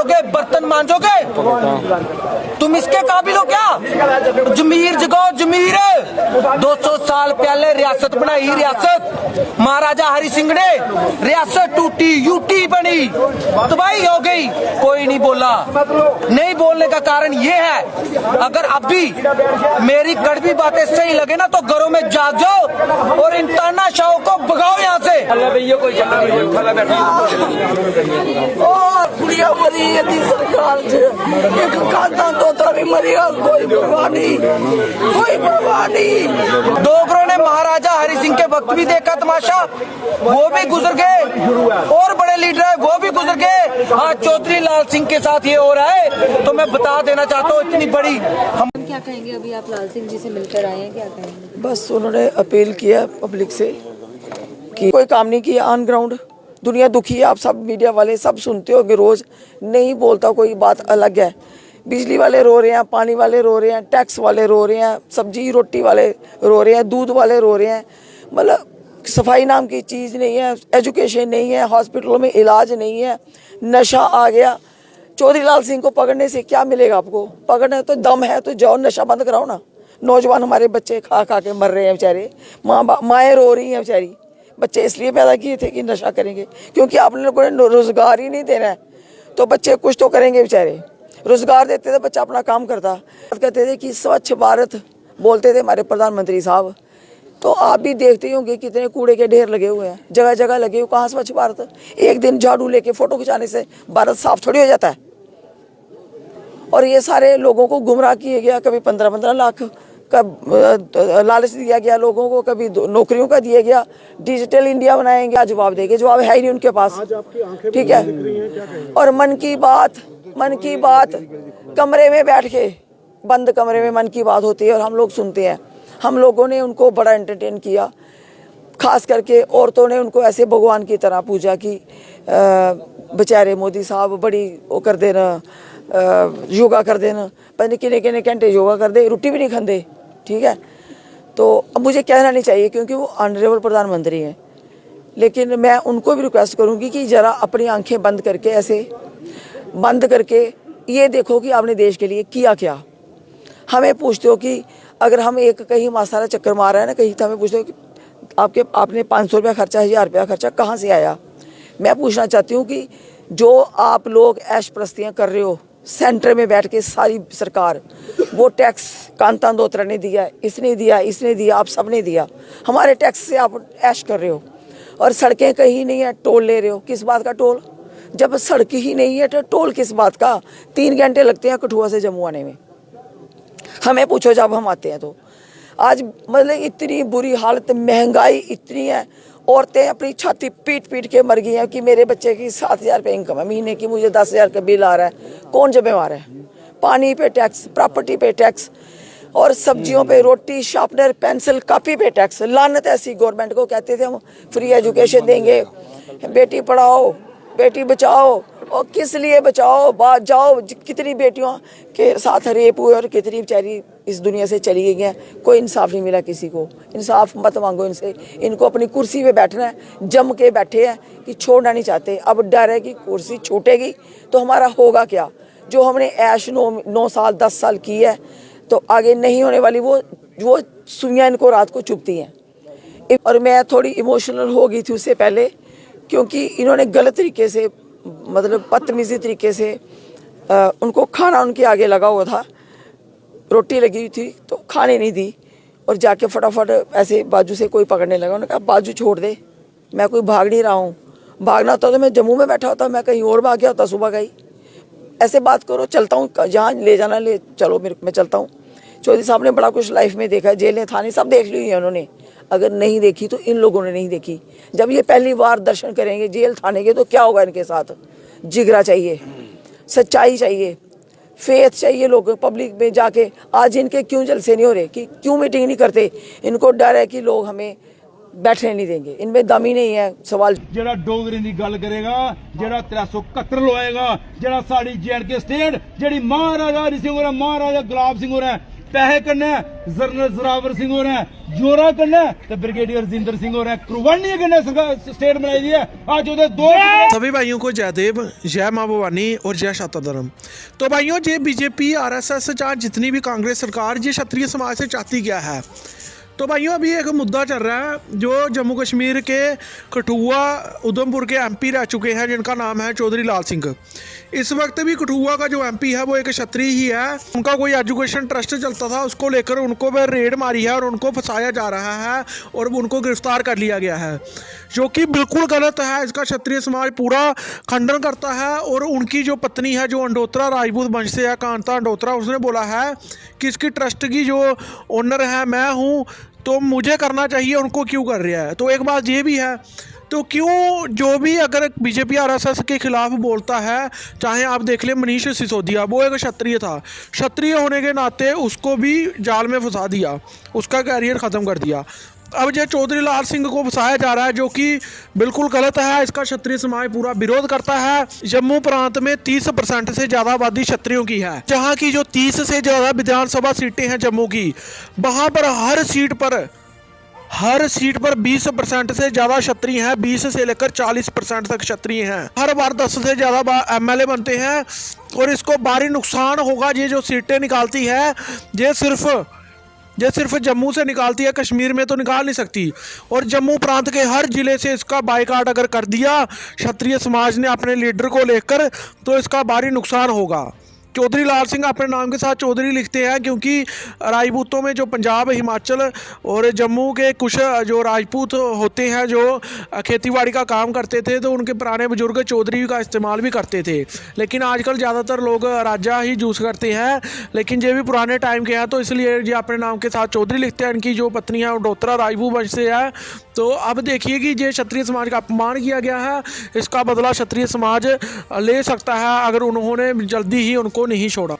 नहाओगे, बर्तन मांजोगे? तुम इसके काबिल हो क्या? जमीर जगाओ जमीर। 200 साल पहले रियासत बनाई रियासत, महाराजा हरि सिंह ने। रियासत टूटी, यूटी बनी, तबाही हो गई, कोई नहीं बोला। नहीं बोलने का कारण ये है, अगर अब भी मेरी कड़वी बातें सही लगे ना तो घरों में जाग जाओ और इन तानाशाहों को भगाओ यहाँ से। कुड़िया मरी यदि सरकार से एक खानदान तो भी मरेगा, कोई परवाह नहीं, कोई परवाह नहीं। डोगरों ने महाराजा हरि सिंह के वक्त भी देखा तमाशा, वो भी गुजर गए, और बड़े लीडर है वो भी गुजर गए। आज चौधरी लाल सिंह के साथ ये हो रहा है, तो मैं बता देना चाहता हूँ इतनी बड़ी। हम क्या कहेंगे, अभी आप लाल सिंह जी से मिलकर आए हैं, क्या कहेंगे? बस उन्होंने अपील किया पब्लिक से कि कोई काम नहीं किया ऑन ग्राउंड। दुनिया दुखी है, आप सब मीडिया वाले सब सुनते हो कि रोज नहीं बोलता कोई बात अलग है। बिजली वाले रो रहे हैं, पानी वाले रो रहे हैं, टैक्स वाले रो रहे हैं, सब्जी रोटी वाले रो रहे हैं, दूध वाले रो रहे हैं। मतलब सफाई नाम की चीज़ नहीं है, एजुकेशन नहीं है, हॉस्पिटलों में इलाज नहीं है, नशा आ गया। चौधरी लाल सिंह को पकड़ने से क्या मिलेगा आपको? पकड़ने तो दम है तो जाओ नशा बंद कराओ ना। नौजवान हमारे बच्चे खा खा के मर रहे हैं बेचारे, माएँ रो रही हैं बेचारी। बच्चे इसलिए पैदा किए थे कि नशा करेंगे, क्योंकि आप लोगों ने रोजगार ही नहीं देना है तो बच्चे कुछ तो करेंगे बेचारे। रोजगार देते थे बच्चा अपना काम करता। कहते थे कि स्वच्छ भारत बोलते थे हमारे प्रधानमंत्री साहब, तो आप भी देखते होंगे कितने कूड़े के ढेर लगे हुए हैं, जगह जगह लगे हुए। कहाँ स्वच्छ भारत? एक दिन झाड़ू लेके फोटो खिंचाने से भारत साफ थोड़ी हो जाता है। और ये सारे लोगों को गुमराह किया गया, कभी 15-15 लाख का लालच दिया गया लोगों को, कभी नौकरियों का दिया गया, डिजिटल इंडिया बनाएंगे। जवाब देंगे, जवाब है ही नहीं उनके पास, ठीक है। और मन की बात कमरे में बैठ के, बंद कमरे में मन की बात होती है और हम लोग सुनते हैं। हम लोगों ने उनको बड़ा एंटरटेन किया, खास करके औरतों ने उनको ऐसे भगवान की तरह पूजा की। बेचारे मोदी साहब बड़ी वो कर देना, योगा कर देना, पता नहीं कितने कितने घंटे योगा कर दे, रोटी भी नहीं खाते, ठीक है। तो अब मुझे कहना नहीं चाहिए क्योंकि वो ऑनरेबल प्रधानमंत्री हैं, लेकिन मैं उनको भी रिक्वेस्ट करूंगी कि ज़रा अपनी आंखें बंद करके, ऐसे बंद करके ये देखो कि आपने देश के लिए किया क्या। हमें पूछते हो कि अगर हम एक कहीं मासारा चक्कर मार रहे हैं ना कहीं, तो हमें पूछते हो कि आपने 500 रुपया खर्चा, 1000 रुपया खर्चा कहाँ से आया। मैं पूछना चाहती हूँ कि जो आप लोग ऐश प्रस्तियाँ कर रहे हो सेंटर में बैठ के, सारी सरकार, वो टैक्स कांता दोत्रा ने दिया, इसने दिया, आप सब ने दिया। हमारे टैक्स से आप ऐश कर रहे हो और सड़कें कहीं नहीं है, टोल ले रहे हो। किस बात का टोल? जब सड़क ही नहीं है तो टोल किस बात का? 3 घंटे लगते हैं कठुआ से जम्मू आने में। हमें पूछो जब हम आते हैं तो। आज मतलब इतनी बुरी हालत, महंगाई इतनी है, औरतें अपनी छाती पीट पीट के मर गई हैं कि मेरे बच्चे की 7,000 रुपये इनकम है महीने की, मुझे 10,000 का बिल आ रहा है। कौन जिम्मेवार है? पानी पे टैक्स, प्रॉपर्टी पे टैक्स, और सब्जियों पे, रोटी, शार्पनर, पेंसिल, कॉपी पे टैक्स। लानत ऐसी गवर्नमेंट को। कहते थे हम फ्री एजुकेशन देंगे, बेटी पढ़ाओ बेटी बचाओ, और किस लिए बचाओ? बात जाओ कितनी बेटियों के साथ रेप हुए और कितनी बेचारी इस दुनिया से चली गई हैं। कोई इंसाफ नहीं मिला किसी को। इंसाफ मत मांगो इनसे, इनको अपनी कुर्सी पे बैठना है, जम के बैठे हैं कि छोड़ना नहीं चाहते। अब डर है कि कुर्सी छूटेगी तो हमारा होगा क्या? जो हमने ऐश 9 साल 10 साल की है तो आगे नहीं होने वाली, वो सुइयाँ इनको रात को चुभती हैं। और मैं थोड़ी इमोशनल हो गई थी उससे पहले, क्योंकि इन्होंने गलत तरीके से, मतलब बदतमीजी तरीके से उनको खाना उनके आगे लगा हुआ था, रोटी लगी हुई थी तो खाने नहीं दी, और जाके फटाफट ऐसे बाजू से कोई पकड़ने लगा। उन्होंने कहा बाजू छोड़ दे, मैं कोई भाग नहीं रहा हूँ। भागना होता तो मैं जम्मू में बैठा होता, मैं कहीं और भाग गया होता सुबह का ही। ऐसे बात करो, चलता हूँ जहाँ ले जाना ले चलो, मैं चलता हूँ। चौधरी साहब ने बड़ा कुछ लाइफ में देखा है, जेलें थाने सब देख ली है उन्होंने। अगर नहीं देखी तो इन लोगों ने नहीं देखी। जब ये पहली बार दर्शन करेंगे जेल थाने के तो क्या होगा इनके साथ? जिगरा चाहिए, सच्चाई चाहिए, फेथ चाहिए लोग पब्लिक में जाके। आज इनके क्यों जलसे नहीं हो रहे, कि क्यों मीटिंग नहीं करते? इनको डर है कि लोग हमें बैठने नहीं देंगे, इनमें दम ही नहीं है। सवाल जेड़ा डोगरी दी गल करेगा, जेड़ा 371 लवाएगा, जेड़ा साड़ी जेएंडके स्टेट, जेड़ी महाराजा हरि सिंह और महाराजा गुलाब सिंह और पैसे करना जनरल जोरावर सिंह हो रहे हैं, जोरा करना तो ब्रिगेडियर रजिंदर सिंह हो रहे हैं, कुर्बानी करना स्टेट बनाई दी है। आज उधर दो सभी भाइयों को जयदेव, जय मां भवानी और जय शाता धर्म। तो भाइयों, ये बीजेपी आरएसएस चाहे जितनी भी कांग्रेस सरकार ये क्षत्रिय समाज से चाहती क्या है। तो भाइयों, अभी एक मुद्दा चल रहा है जो जम्मू कश्मीर के कठुआ उधमपुर के एमपी रह चुके हैं, जिनका नाम है चौधरी लाल सिंह। इस वक्त भी कठुआ का जो एमपी है वो एक क्षत्रिय ही है। उनका कोई एजुकेशन ट्रस्ट चलता था, उसको लेकर उनको पर रेड मारी है और उनको फंसाया जा रहा है और उनको गिरफ्तार कर लिया गया है, जो कि बिल्कुल गलत है। इसका क्षत्रिय समाज पूरा खंडन करता है। और उनकी जो पत्नी है, जो अंडोत्रा राजपूत वंश से है, कांता अंडोत्रा, उसने बोला है कि इसकी ट्रस्ट की जो ओनर है मैं हूँ, तो मुझे करना चाहिए, उनको क्यों कर रहा है। तो एक बात ये भी है, तो क्यों जो भी अगर बीजेपी आरएसएस के खिलाफ बोलता है, चाहे आप देख लें मनीष सिसोदिया, वो एक क्षत्रिय था, क्षत्रिय होने के नाते उसको भी जाल में फंसा दिया, उसका कैरियर ख़त्म कर दिया। अब जो चौधरी लाल सिंह को फंसाया जा रहा है, जो कि बिल्कुल गलत है। इसका क्षत्रिय समाज पूरा विरोध करता है। जम्मू प्रांत में 30% से ज़्यादा आबादी क्षत्रियों की है, जहां की जो 30 से ज़्यादा विधानसभा सीटें हैं जम्मू की, वहां पर हर सीट पर 20% से ज़्यादा क्षत्रिय हैं, 20 से लेकर 40% तक क्षत्रिय हैं। हर बार 10 से ज़्यादा एमएलए बनते हैं और इसको भारी नुकसान होगा। ये जो सीटें निकालती है ये सिर्फ जम्मू से निकालती है, कश्मीर में तो निकाल नहीं सकती। और जम्मू प्रांत के हर ज़िले से इसका बाइकाट अगर कर दिया क्षत्रिय समाज ने अपने लीडर को लेकर, तो इसका भारी नुकसान होगा। चौधरी लाल सिंह अपने नाम के साथ चौधरी लिखते हैं क्योंकि राजपूतों में जो पंजाब, हिमाचल और जम्मू के कुछ जो राजपूत होते हैं जो खेतीबाड़ी का काम करते थे, तो उनके पुराने बुजुर्ग चौधरी का इस्तेमाल भी करते थे। लेकिन आजकल ज़्यादातर लोग राजा ही यूज़ करते हैं, लेकिन ये भी पुराने टाइम के हैं, तो इसलिए ये अपने नाम के साथ चौधरी लिखते हैं। इनकी जो पत्नी है अंडोत्रा राजपूत वंश से है। तो अब देखिए कि ये क्षत्रिय समाज का अपमान किया गया है, इसका बदला क्षत्रिय समाज ले सकता है अगर उन्होंने जल्दी ही उनको नहीं छोड़ा।